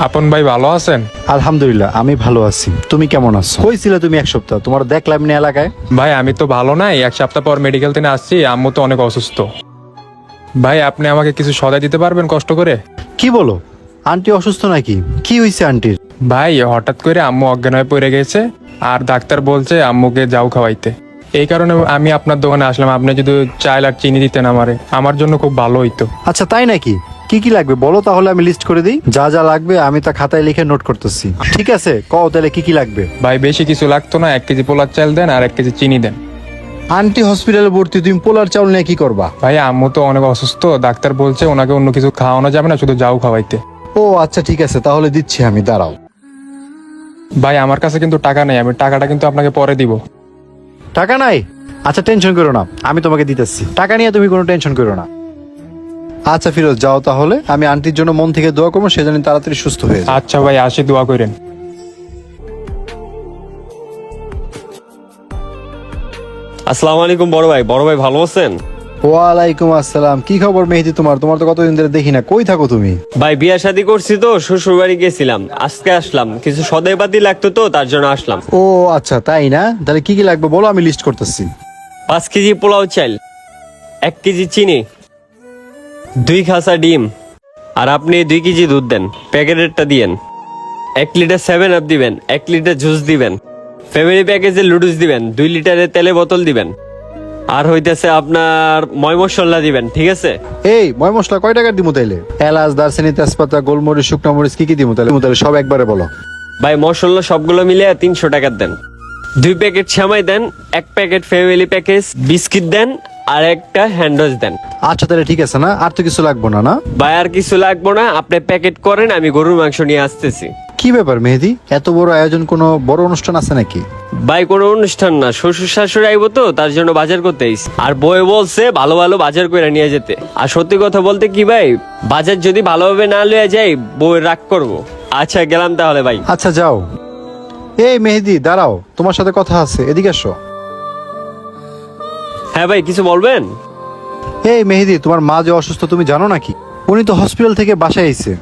আপন ভাই ভালো আছেন? আলহামদুলিল্লাহ, আমি ভালো আছি। তুমি কেমন আছো? কই ছিলে তুমি এক সপ্তাহ? তোমার দেখলাম না এলাকায়। ভাই আমি তো ভালো নাই, এক সপ্তাহ পর মেডিকেল থেকে আসছি। আম্মু তো অনেক অসুস্থ। ভাই আপনি আমাকে কিছু সদাই দিতে পারবেন কষ্ট করে? কি বলো? আন্টি অসুস্থ নাকি? কি হয়েছে আন্টির? ভাই হঠাৎ করে আম্মু অজ্ঞান হয়ে পড়ে গেছে, আর ডাক্তার বলছে আম্মুকে যাও খাওয়াইতে। এই কারণে আমি আপনার দোকানে আসলাম। আপনি যদি চাল আর চিনি দিতেন আমার জন্য খুব ভালো হইতো। আচ্ছা তাই নাকি? কি কি লাগবে বলো তাহলে, আমি লিস্ট করে দিই। যা যা লাগবে আমি তা খাতায় লিখে নোট করতেছি। ঠিক আছে, কও তাহলে কি কি লাগবে। ভাই বেশি কিছু লাগতো না, 1 কেজি পোলার চাল দেন আর 1 কেজি চিনি দেন। আন্টি হসপিটালে ভর্তি, তুমি পোলার চাউল নিয়ে কি করবা? ভাই আম্মু তো অনেক অসুস্থ, ডাক্তার বলছে ওনাকে অন্য কিছু খাওয়ানো যাবে না, শুধু যাও খাওয়াইতে। ও আচ্ছা ঠিক আছে, তাহলে দিচ্ছি আমি, দাঁড়াও। ভাই আমার কাছে কিন্তু টাকা নেই, আমি টাকাটা কিন্তু আপনাকে পরে দিব। টাকা নাই? আচ্ছা টেনশন করো না, আমি তোমাকে দিতেছি। টাকা নিয়ে তুমি কোনো টেনশন করো না। আচ্ছা ফিরোজ, যাও তাহলে। আমি আন্টির জন্য মন থেকে দোয়া করবো, সে যেন তাড়াতাড়ি সুস্থ হয়ে যায়। আচ্ছা ভাই, আসি, দোয়া করেন। আসসালামু আলাইকুম বড় ভাই ভালো আছেন? ওয়ালাইকুম আসসালাম। কি খবর মেহেদি? তোমার তো কতদিন ধরে দেখি না, কই থাকো তুমি? ভাই বিয়া শাদী করছি তো, শ্বশুর বাড়ি গেছিলাম, আজকে আসলাম। কিছু সদাইপাতি লাগতো তো, তার জন্য আসলাম। ও আচ্ছা তাই না? তাহলে কি কি লাগবে বলো, আমি লিস্ট করতেছি। 5 কেজি পোলাও চাল, 1 কেজি চিনি, 2 খাসা ডিম, আর আপনি 2 কেজি দুধ দেন, প্যাকেটেরটা দিয়েন। 1 লিটার 7 আপ দিবেন, 1 লিটার জুস দিবেন, ফ্যামিলি প্যাকেজের লুডুস দিবেন, 2 লিটারের তেলে বোতল দিবেন, আর হইতেছে আপনার ময় মশলা দিবেন, ঠিক আছে? এই ময় মশলা কয় টাকার দিমু তাইলে? এলাচ, দারচিনি, তেজপাতা, গোলমরিচ, শুকনো মরিচ কি কি দিমু তাহলে সব একবারে বলো। ভাই মশলা সবগুলো মিলে 300 টাকা দেন। 2 প্যাকেট সেমাই দেন, 1 প্যাকেট ফ্যামিলি প্যাকেজ বিস্কিট দেন, আর একটা হ্যান্ডওয়াশ দেন। আচ্ছা তাহলে ঠিক আছে না, আর তো কিছু লাগবে না? না ভাই আর কিছু লাগবো না, আপনি প্যাকেট করেন, আমি গরুর মাংস নিয়ে আসতেছি। কি ব্যাপার মেহেদি, এত বড় আয়োজন? কোনো বড় অনুষ্ঠান আছে নাকি? ভাই কোনো অনুষ্ঠান না, শ্বশুর শাশুড়ি আইবো তো, তার জন্য বাজার করতে আইছি। আর বই বলছে ভালো ভালো বাজার করে নিয়ে যেতে। আর সত্যি কথা বলতে কি ভাই, বাজার যদি ভালোভাবে না লইয়া যাই, বই রাগ করবো। আচ্ছা গেলাম তাহলে ভাই। আচ্ছা যাও। এই মেহেদি দাঁড়াও, তোমার সাথে কথা আছে, এদিকে আসো। হ্যাঁ ভাই, কিছু বলবেন? এই মেহেদি, তোমার মা যে অসুস্থ তুমি জানো নাকি? উনি তো হসপিটাল থেকে বাসায় আইছে।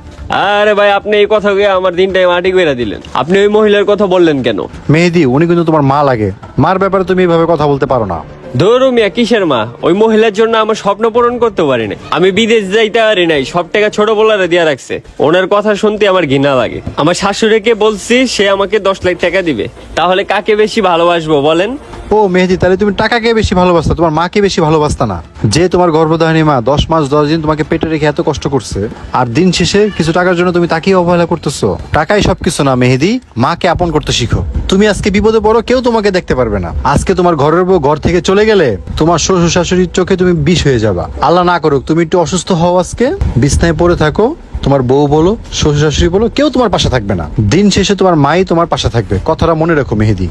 আরে ভাই, আপনি এই কথা গিয়ে আমার দিনটাই মাটি করে দিলেন। আপনি ওই মহিলার কথা বললেন কেন? মেহেদি, উনি কিন্তু তোমার মা লাগে। মার ব্যাপারে তুমি এইভাবে কথা বলতে পারো না। ধরু মিয়া, কিসের মা? ওই মহিলার জন্য আমার স্বপ্ন পূরণ করতে পারি না। আমি বিদেশ যাইতে পারি নাই, সব টাকা ছোট বলারে দিয়া রাখছে। ওনার কথা শুনতে আমার ঘৃণা লাগে। আমার শাশুড়িকে বলছি সে আমাকে 10 লাখ টাকা দিবে, তাহলে কাকে বেশি ভালোবাসবো বলেন? ও মেহেদি, তাহলে তুমি টাকাকে বেশি ভালোবাসতা, তোমার মাকে বেশি ভালোবাসতা না? যে তোমার গর্ভধারিণী মা 10 মাস 10 দিন তোমাকে পেটে রেখে এত কষ্ট করছে, আর দিন শেষে কিছু টাকার জন্য তুমি তাকেই অবহেলা করতেছো। টাকাই সবকিছু না মেহেদি, মাকে আপন করতে শিখো। তুমি আজকে বিপদে পড়ো, কেউ তোমাকে দেখতে পারবে না। আজকে তোমার ঘরের বউ ঘর থেকে চলে গেলে তোমার শ্বশুর শাশুড়ির চোখে তুমি বিষ হয়ে যাবা। আল্লাহ না করুক তুমি একটু অসুস্থ হও, আজকে বিছনায় পড়ে থাকো, তোমার বউ বলো, শ্বশুর শাশুড়ি বলো, কেউ তোমার পাশে থাকবে না। দিন শেষে তোমার মাই তোমার পাশে থাকবে, কথাটা মনে রাখো মেহেদি।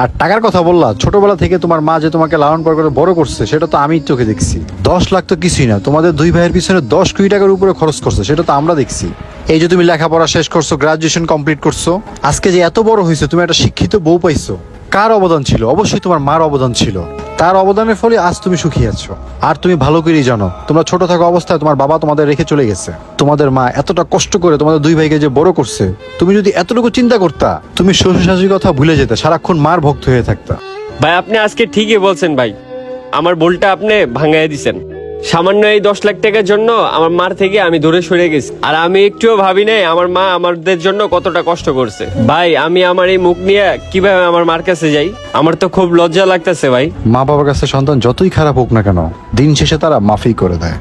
আর টাকার কথা বললা, ছোটবেলা থেকে তোমার মা যে তোমাকে লালন পালন করে বড় করছে, সেটা তো আমি চোখে দেখছি। 10 লাখ তো কিছুই না, তোমাদের 2 ভাইয়ের পিছনে 10 কোটি টাকার উপরে খরচ করছে, সেটা তো আমরা দেখছি। এই যে তুমি লেখাপড়া শেষ করছো, গ্রাজুয়েশন কমপ্লিট করছো, আজকে যে এত বড় হয়েছে, তুমি একটা শিক্ষিত বউ পাইছো। কার অবদান ছিল? অবশ্যই তোমার মার অবদান ছিল। তার অবদানের ফলে আজ তুমি সুখী আছো। আর তুমি ভালো করেই জানো, তোমরা ছোট থাকা অবস্থায় তোমার বাবা তোমাদের রেখে চলে গেছে। তোমাদের মা এতটা কষ্ট করে তোমাদের 2 ভাইকে যে বড় করছে, তুমি যদি এতটুকু চিন্তা করতা, তুমি শ্বশুর শাশুড়ির কথা ভুলে যেতে, সারাক্ষণ মার ভক্ত হয়ে থাকতা। ভাই আপনি আজকে ঠিকই বলছেন ভাই, আমার ভুলটা আপনি ভাঙাই দিছেন। সামান্য এই 10 লাখ টাকার জন্য আমার মার থেকে আমি দূরে সরে গেছি, আর আমি একটুও ভাবি নাই আমার মা আমাদের জন্য কতটা কষ্ট করছে। ভাই আমি আমার এই মুখ নিয়ে কিভাবে আমার মার কাছে যাই? আমার তো খুব লজ্জা লাগতেছে ভাই। মা বাবার কাছে সন্তান যতই খারাপ হোক না কেন, দিন শেষে তারা মাফই করে দেয়।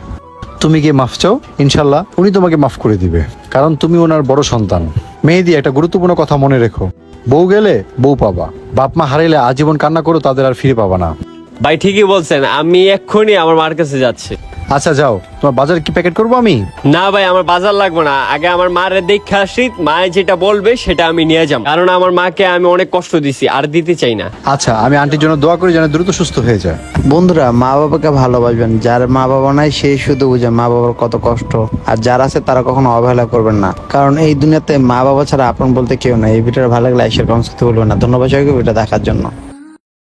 তুমি গিয়ে মাফ চাও, ইনশাল্লাহ উনি তোমাকে মাফ করে দিবে, কারণ তুমি ওনার বড় সন্তান। মেহেদি, একটা গুরুত্বপূর্ণ কথা মনে রেখো, বউ গেলে বউ পাবা, বাপ মা হারাইলে আজীবন কান্না করো, তাদের আর ফিরে পাবা না। ভাই ঠিকই বলছেন, আমি এক্ষুনি আমার মার কাছে যাচ্ছি। আচ্ছা যাও, তোমার বাজার কি প্যাকেট করবো আমি? না ভাই, আমার বাজার লাগবে না, আগে আমার মারে দেখে আসি, মায়ে যেটা বলবে সেটা আমি নিয়ে যাব, কারণ আমার মাকে আমি অনেক কষ্ট দিছি, আর দিতে চাই না। আচ্ছা, আমি আন্টির জন্য দোয়া করি যেন দ্রুত সুস্থ হয়ে যায়। বন্ধুরা, মা বাবাকে ভালোবাসবেন। যার মা বাবা নাই সেই শুধু বুঝে মা বাবার কত কষ্ট, আর যারা আছে তারা কখনো অবহেলা করবেন না, কারণ এই দুনিয়াতে মা বাবা ছাড়া আপন বলতে কেউ নাই। এই ভিডিওটা ভালো লাগলে লাইক শেয়ার কমেন্ট করতে ভুলবেন না। ধন্যবাদ সবাইকে ভিডিও দেখার জন্য।